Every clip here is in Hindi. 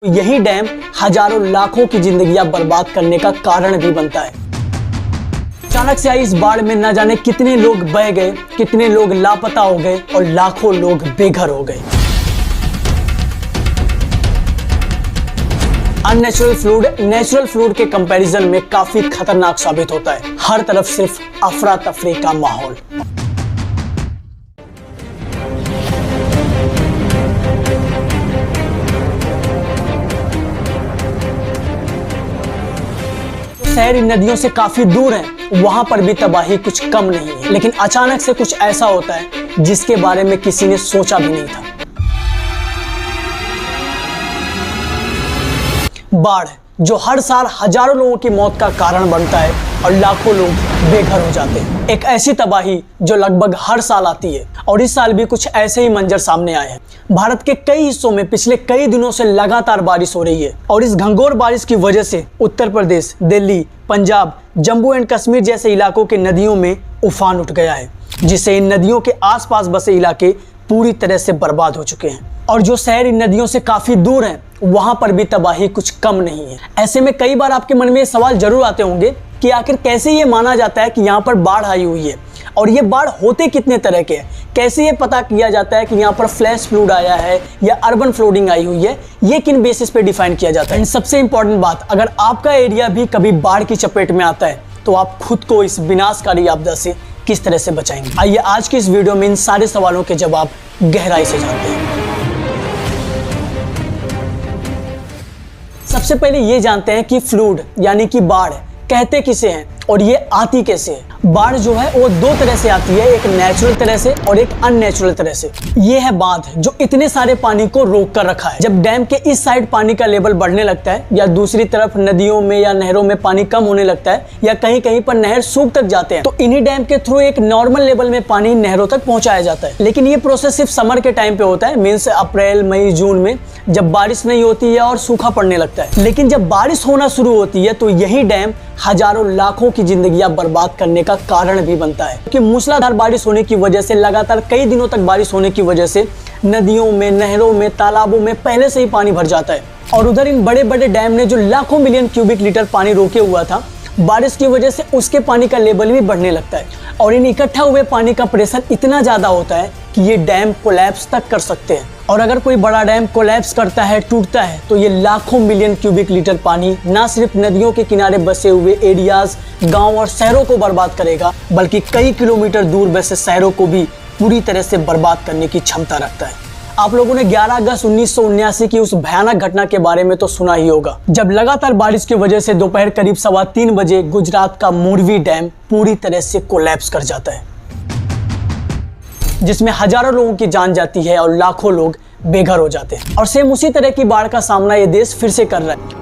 यही डैम हजारों लाखों की जिंदगियां बर्बाद करने का कारण भी बनता है। अचानक से आई इस बाढ़ में न जाने कितने लोग बह गए, कितने लोग लापता हो गए और लाखों लोग बेघर हो गए। अननेचुरल फ्लूड नेचुरल फ्लूड के कंपैरिजन में काफी खतरनाक साबित होता है। हर तरफ सिर्फ अफरा तफरी का माहौल। शहर इन नदियों से काफी दूर है, वहां पर भी तबाही कुछ कम नहीं है। लेकिन अचानक से कुछ ऐसा होता है जिसके बारे में किसी ने सोचा भी नहीं था। बाढ़ जो हर साल हजारों लोगों की मौत का कारण बनता है और लाखों लोग बेघर हो जाते हैं। एक ऐसी तबाही जो लगभग हर साल आती है और इस साल भी कुछ ऐसे ही मंजर सामने आए हैं। भारत के कई हिस्सों में पिछले कई दिनों से लगातार बारिश हो रही है और इस घंघोर बारिश की वजह से उत्तर प्रदेश, दिल्ली, पंजाब, जम्मू एंड कश्मीर जैसे इलाकों के नदियों में उफान उठ गया है, जिससे इन नदियों के आसपास बसे इलाके पूरी तरह से बर्बाद हो चुके हैं। और जो शहर इन नदियों से काफी दूर हैं, वहां पर भी तबाही कुछ कम नहीं है। ऐसे में कई बार आपके मन में ये सवाल जरूर आते होंगे कि आखिर कैसे ये माना जाता है कि यहाँ पर बाढ़ आई हुई है और ये बाढ़ होते कितने तरह के हैं। कैसे ये पता किया जाता है कि यहाँ पर फ्लैश फ्लूड आया है या अर्बन फ्लूडिंग आई हुई है, ये किन बेसिस पे डिफाइन किया जाता है। सबसे इंपॉर्टेंट बात, अगर आपका एरिया भी कभी बाढ़ की चपेट में आता है तो आप खुद को इस विनाशकारी आपदा से किस तरह से बचाएंगे। आइए आज की इस वीडियो में इन सारे सवालों के जवाब गहराई से जानते हैं। सबसे पहले ये जानते हैं कि फ्लूड यानी कि बाढ़ कहते किसे हैं और ये आती कैसे है। बाढ़ जो है वो दो तरह से आती है, एक नेचुरल तरह से और एक अननेचुरल तरह से। ये है बांध जो इतने सारे पानी को रोक कर रखा है। जब डैम के इस साइड पानी का लेवल बढ़ने लगता है या दूसरी तरफ नदियों में या नहरों में पानी कम होने लगता है या कहीं कहीं पर नहर सूख तक जाते हैं, तो इन्हीं डैम के थ्रू एक नॉर्मल लेवल में पानी नहरों तक पहुंचाया जाता है। लेकिन ये प्रोसेस सिर्फ समर के टाइम पे होता है, मीन्स अप्रैल, मई, जून में, जब बारिश नहीं होती है और सूखा पड़ने लगता है। लेकिन जब बारिश होना शुरू होती है तो यही डैम हजारों लाखों की जिंदगियां बर्बाद करने का कारण भी बनता है। क्योंकि मूसलाधार बारिश होने की वजह से, लगातार कई दिनों तक बारिश होने की वजह से नदियों में, नहरों में, तालाबों में पहले से ही पानी भर जाता है। और उधर इन बड़े बड़े डैम ने जो लाखों मिलियन क्यूबिक लीटर पानी रोके हुआ था, बारिश की वजह से उसके पानी का लेवल भी बढ़ने लगता है और इन इकट्ठा हुए पानी का प्रेशर इतना ज्यादा होता है कि ये डैम कोलैप्स तक कर सकते हैं। और अगर कोई बड़ा डैम कोलैप्स करता है, टूटता है, तो ये लाखों मिलियन क्यूबिक लीटर पानी ना सिर्फ नदियों के किनारे बसे हुए एरियाज, गांव और शहरों को बर्बाद करेगा, बल्कि कई किलोमीटर दूर बसे शहरों को भी पूरी तरह से बर्बाद करने की क्षमता रखता है। आप लोगों ने 11 अगस्त 1979 की उस भयानक घटना के बारे में तो सुना ही होगा, जब लगातार बारिश की वजह से दोपहर करीब 3:15 बजे गुजरात का मोरवी डैम पूरी तरह से कोलैप्स कर जाता है, जिसमें हजारों लोगों की जान जाती है और लाखों लोग बेघर हो जाते हैं। और सेम उसी तरह की बाढ़ का सामना ये देश फिर से कर रहा है।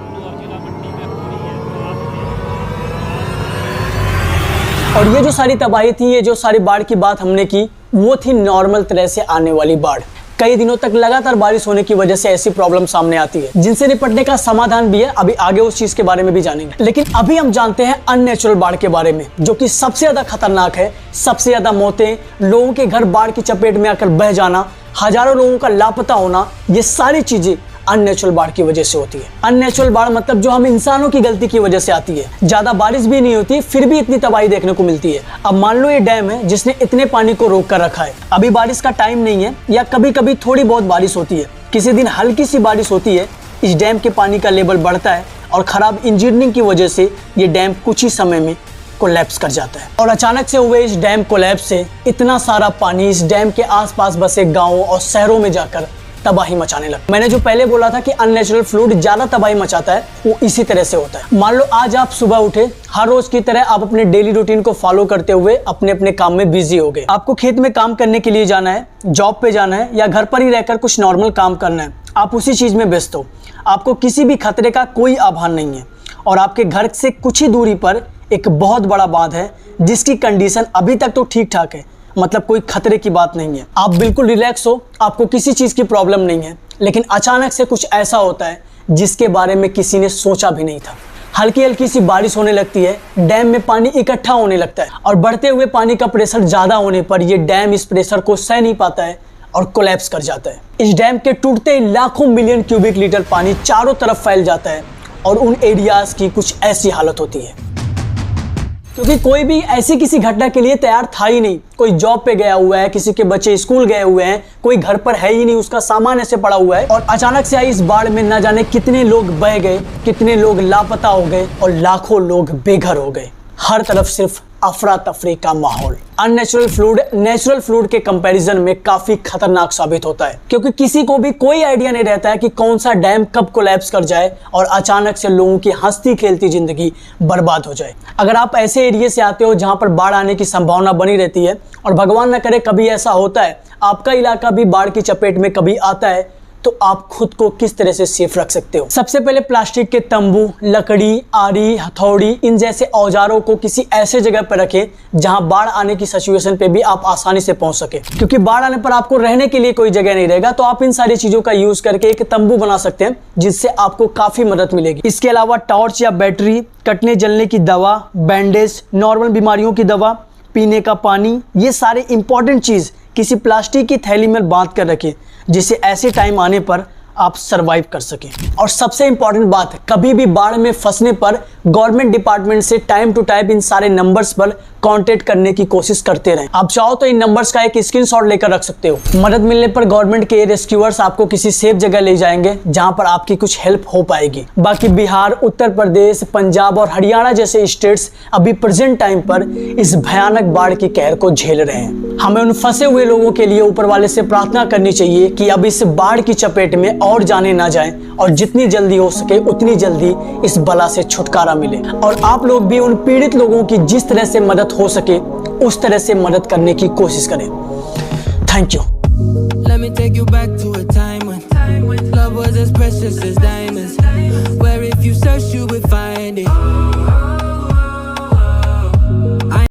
और ये जो सारी तबाही थी, ये जो सारी बाढ़ की बात हमने की, वो थी नॉर्मल तरह से आने वाली बाढ़। कई दिनों तक लगातार बारिश होने की वजह से ऐसी प्रॉब्लम सामने आती है जिनसे निपटने का समाधान भी है। अभी आगे उस चीज के बारे में भी जानेंगे। लेकिन अभी हम जानते हैं अननेचुरल बाढ़ के बारे में, जो कि सबसे ज्यादा खतरनाक है। सबसे ज्यादा मौतें, लोगों के घर बाढ़ की चपेट में आकर बह जाना, हजारों लोगों का लापता होना, ये सारी चीजें अननेचुरल बाढ़ की वजह से होती है। अननेचुरल बाढ़ मतलब जो हम इंसानों की गलती की वजह से आती है। ज्यादा बारिश भी नहीं होती, फिर भी इतनी तबाही देखने को मिलती है। अब मान लो ये डैम है जिसने इतने पानी को रोक कर रखा है, अभी बारिश का टाइम नहीं है या कभी कभी थोड़ी बहुत बारिश होती है, किसी दिन हल्की सी बारिश होती है, इस डैम के पानी का लेवल बढ़ता है और खराब इंजीनियरिंग की वजह से ये डैम कुछ ही समय में कोलैप्स कर जाता है। और अचानक से हुए इस डैम कोलैप्स से इतना सारा पानी इस डैम के आसपास बसे गांवों और शहरों में जाकर तबाही मचाने लगा। मैंने जो पहले बोला था कि अननेचुरल फ्लूड ज्यादा तबाही मचाता है, वो इसी तरह से होता है। मान लो आज आप सुबह उठे, हर रोज की तरह आप अपने डेली रूटीन को फॉलो करते हुए अपने अपने काम में बिजी हो गए। आपको खेत में काम करने के लिए जाना है, जॉब पे जाना है या घर पर ही रहकर कुछ नॉर्मल काम करना है, आप उसी चीज में व्यस्त हो। आपको किसी भी खतरे का कोई आभान नहीं है और आपके घर से कुछ ही दूरी पर एक बहुत बड़ा बांध है जिसकी कंडीशन अभी तक तो ठीक ठाक है, मतलब कोई खतरे की बात नहीं है, आप बिल्कुल रिलैक्स हो, आपको किसी चीज की प्रॉब्लम नहीं है। लेकिन अचानक से कुछ ऐसा होता है जिसके बारे में किसी ने सोचा भी नहीं था। हल्की हल्की सी बारिश होने लगती है, डैम में पानी इकट्ठा होने लगता है और बढ़ते हुए पानी का प्रेशर ज्यादा होने पर यह डैम इस प्रेशर को सह नहीं पाता है और कोलैप्स कर जाता है। इस डैम के टूटते ही लाखों मिलियन क्यूबिक लीटर पानी चारों तरफ फैल जाता है और उन एरियाज की कुछ ऐसी हालत होती है, क्योंकि कोई भी ऐसी किसी घटना के लिए तैयार था ही नहीं। कोई जॉब पे गया हुआ है, किसी के बच्चे स्कूल गए हुए हैं, कोई घर पर है ही नहीं, उसका सामान ऐसे पड़ा हुआ है और अचानक से आई इस बाढ़ में न जाने कितने लोग बह गए, कितने लोग लापता हो गए और लाखों लोग बेघर हो गए। हर तरफ सिर्फ अफरा तफरी का माहौल। अननेचुरल फ्लूड नेचुरल फ्लूड के कंपैरिजन में काफी खतरनाक साबित होता है, क्योंकि किसी को भी कोई आइडिया नहीं रहता है कि कौन सा डैम कब कोलैप्स कर जाए और अचानक से लोगों की हंसती खेलती जिंदगी बर्बाद हो जाए। अगर आप ऐसे एरिया से आते हो जहां पर बाढ़ आने की संभावना बनी रहती है और भगवान न करे कभी ऐसा होता है, आपका इलाका भी बाढ़ की चपेट में कभी आता है, तो आप खुद को किस तरह से सेफ रख सकते हो। सबसे पहले प्लास्टिक के तंबू, लकड़ी, आरी, हथौड़ी, इन जैसे औजारों को किसी ऐसे जगह पर रखें जहां बाढ़ आने की सिचुएशन पे भी आप आसानी से पहुंच सके, क्योंकि बाढ़ आने पर आपको रहने के लिए कोई जगह नहीं रहेगा। तो आप इन सारी चीजों का यूज करके एक तंबू बना सकते हैं, जिससे आपको काफी मदद मिलेगी। इसके अलावा टॉर्च या बैटरी, कटने जलने की दवा, बैंडेज, नॉर्मल बीमारियों की दवा, पीने का पानी, ये सारे इंपॉर्टेंट चीज किसी प्लास्टिक की थैली में बांध कर रखें, जिससे ऐसे टाइम आने पर आप सरवाइव कर सकें। और सबसे इंपॉर्टेंट बात, कभी भी बाढ़ में फंसने पर गवर्नमेंट डिपार्टमेंट से टाइम टू टाइम इन सारे नंबर्स पर कांटेक्ट करने की कोशिश करते रहें। आप चाहो तो इन नंबर्स का एक स्क्रीनशॉट लेकर रख सकते हो। मदद मिलने पर गवर्नमेंट के रेस्क्यूअर्स आपको किसी सेफ जगह ले जाएंगे जहां पर आपकी कुछ हेल्प हो पाएगी। बाकी बिहार, उत्तर प्रदेश, पंजाब और हरियाणा जैसे स्टेट्स अभी प्रेजेंट टाइम पर इस भयानक बाढ़ की कहर को झेल रहे हैं। हमें उन फंसे हुए लोगों के लिए ऊपर वाले से प्रार्थना करनी चाहिए कि अब इस बाढ़ की चपेट में और जाने ना जाएं और जितनी जल्दी हो सके उतनी जल्दी इस बला से छुटकारा मिले। और आप लोग भी उन पीड़ित लोगों की जिस तरह से मदद हो सके उस तरह से मदद करने की कोशिश करें। Thank you. Let me take you back to a time when love was as precious as diamonds, where if you search you would find it.